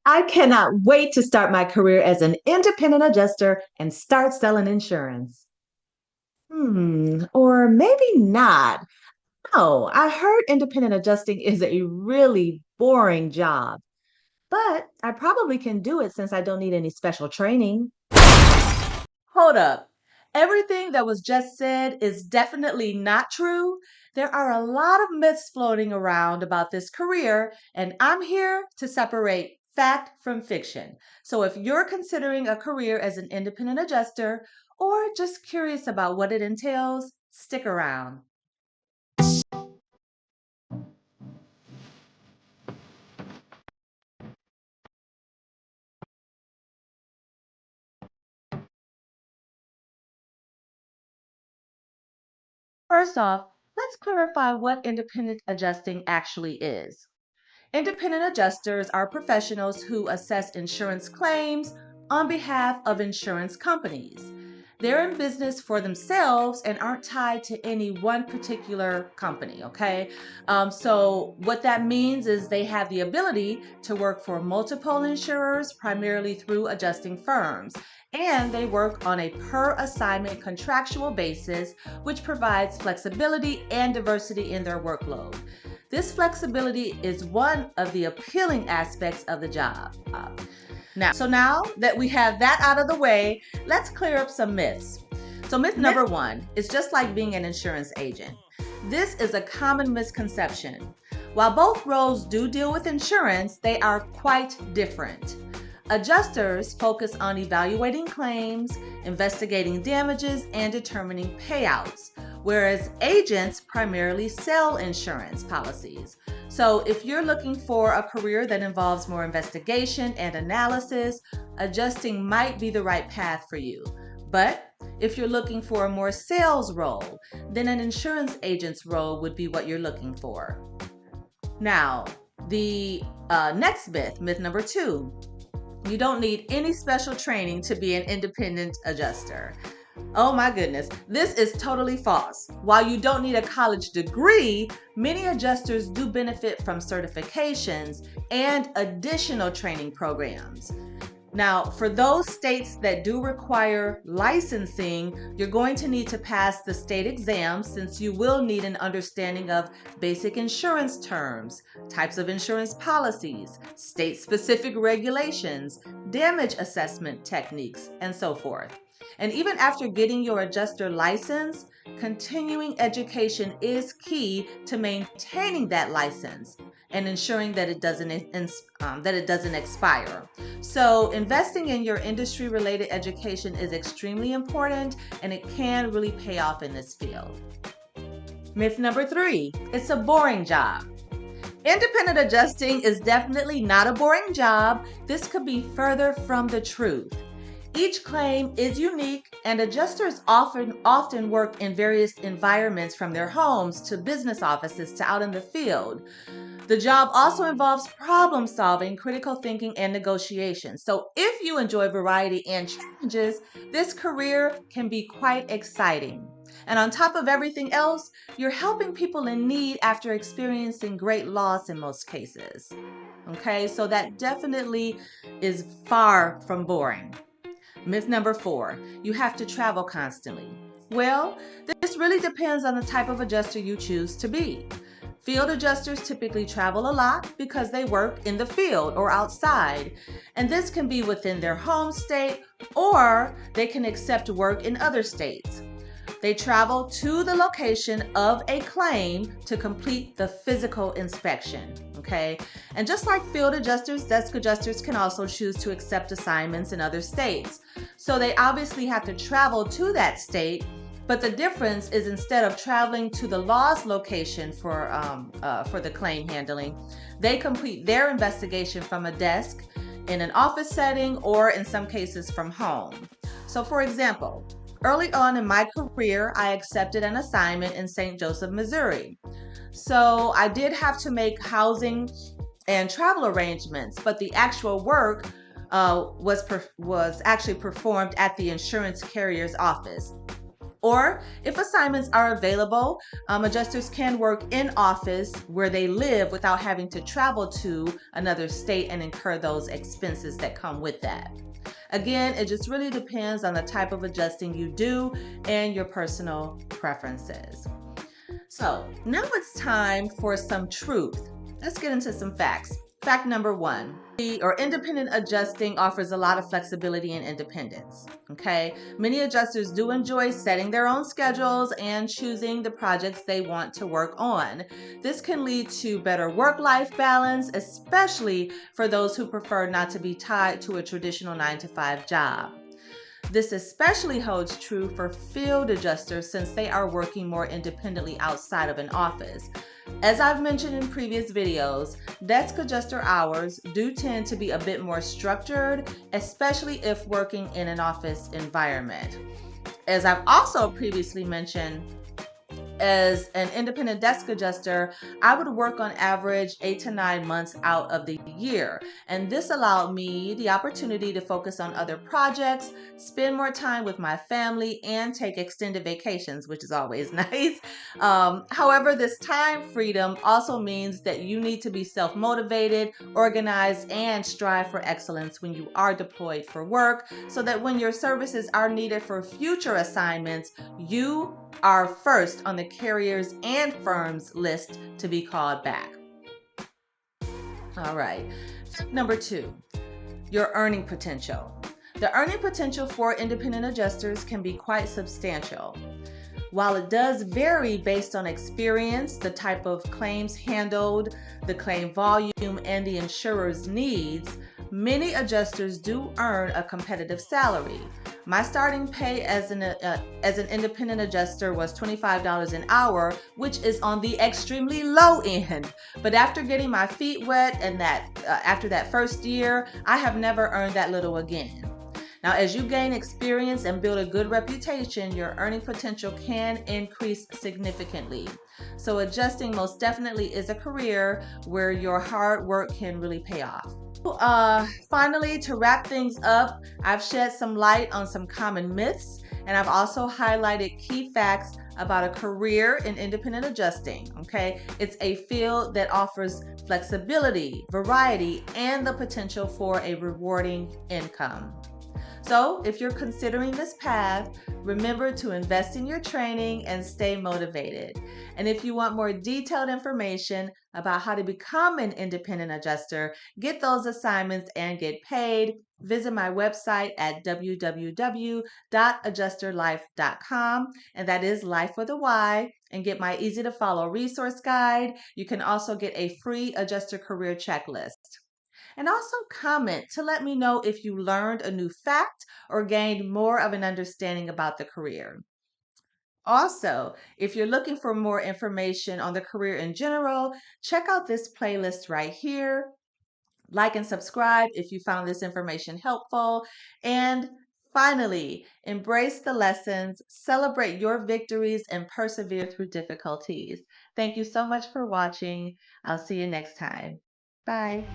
I cannot wait to start my career as an independent adjuster and start selling insurance. Or maybe not. Oh, I heard independent adjusting is a really boring job, but I probably can do it since I don't need any special training. Hold up. Everything that was just said is definitely not true. There are a lot of myths floating around about this career, and I'm here to separate fact from fiction. So if you're considering a career as an independent adjuster or just curious about what it entails, stick around. First off, let's clarify what independent adjusting actually is. Independent adjusters are professionals who assess insurance claims on behalf of insurance companies. They're in business for themselves and aren't tied to any one particular company, okay? So, what that means is they have the ability to work for multiple insurers, primarily through adjusting firms. And they work on a per assignment contractual basis, which provides flexibility and diversity in their workload. This flexibility is one of the appealing aspects of the job. Now that we have that out of the way, let's clear up some myths. So, myth number one is just like being an insurance agent. This is a common misconception. While both roles do deal with insurance, they are quite different. Adjusters focus on evaluating claims, investigating damages, and determining payouts, whereas agents primarily sell insurance policies. So, if you're looking for a career that involves more investigation and analysis, adjusting might be the right path for you. But if you're looking for a more sales role, then an insurance agent's role would be what you're looking for. Now, the next myth number two. You don't need any special training to be an independent adjuster. Oh my goodness, this is totally false. While you don't need a college degree, many adjusters do benefit from certifications and additional training programs. Now, for those states that do require licensing, you're going to need to pass the state exam since you will need an understanding of basic insurance terms, types of insurance policies, state-specific regulations, damage assessment techniques, and so forth. And even after getting your adjuster license, continuing education is key to maintaining that license and ensuring that it doesn't expire. So, investing in your industry-related education is extremely important, and it can really pay off in this field. Myth number three: it's a boring job. Independent adjusting is definitely not a boring job. This could be further from the truth. Each claim is unique, and adjusters often work in various environments from their homes to business offices to out in the field. The job also involves problem solving, critical thinking, and negotiation. So, if you enjoy variety and challenges, this career can be quite exciting. And on top of everything else, you're helping people in need after experiencing great loss in most cases. Okay, so that definitely is far from boring. Myth number four: you have to travel constantly. Well, this really depends on the type of adjuster you choose to be. Field adjusters typically travel a lot because they work in the field or outside, and this can be within their home state or they can accept work in other states. They travel to the location of a claim to complete the physical inspection, okay? And just like field adjusters, desk adjusters can also choose to accept assignments in other states. So they obviously have to travel to that state, but the difference is instead of traveling to the law's location for the claim handling, they complete their investigation from a desk in an office setting or in some cases from home. So for example, early on in my career, I accepted an assignment in St. Joseph, Missouri. So I did have to make housing and travel arrangements, but the actual work was actually performed at the insurance carrier's office. Or if assignments are available, adjusters can work in office where they live without having to travel to another state and incur those expenses that come with that. Again, it just really depends on the type of adjusting you do and your personal preferences. So now it's time for some truth. Let's get into some facts. Fact number one, independent adjusting offers a lot of flexibility and independence. Okay, many adjusters do enjoy setting their own schedules and choosing the projects they want to work on. This can lead to better work-life balance, especially for those who prefer not to be tied to a traditional 9-to-5 job. This especially holds true for field adjusters since they are working more independently outside of an office. As I've mentioned in previous videos, desk adjuster hours do tend to be a bit more structured, especially if working in an office environment. As I've also previously mentioned, as an independent desk adjuster, I would work on average 8 to 9 months out of the year. And this allowed me the opportunity to focus on other projects, spend more time with my family, and take extended vacations, which is always nice. However, this time freedom also means that you need to be self-motivated, organized, and strive for excellence when you are deployed for work so that when your services are needed for future assignments, you are first on the carriers and firms list to be called back. All right. Number two, your earning potential. The earning potential for independent adjusters can be quite substantial. While it does vary based on experience, the type of claims handled, the claim volume, and the insurer's needs, many adjusters do earn a competitive salary. My starting pay as an independent adjuster was $25 an hour, which is on the extremely low end. But after getting my feet wet and after that first year, I have never earned that little again. Now, as you gain experience and build a good reputation, your earning potential can increase significantly. So adjusting most definitely is a career where your hard work can really pay off. Finally, to wrap things up, I've shed some light on some common myths, and I've also highlighted key facts about a career in independent adjusting. Okay, it's a field that offers flexibility, variety, and the potential for a rewarding income. So if you're considering this path, remember to invest in your training and stay motivated. And if you want more detailed information about how to become an independent adjuster, get those assignments, and get paid, visit my website at www.AdjusterlYfe.com, and that is life with a Y, and get my easy to follow resource guide. You can also get a free adjuster career checklist. And also comment to let me know if you learned a new fact or gained more of an understanding about the career. Also, if you're looking for more information on the career in general, check out this playlist right here. Like and subscribe if you found this information helpful. And finally, embrace the lessons, celebrate your victories, and persevere through difficulties. Thank you so much for watching. I'll see you next time. Bye.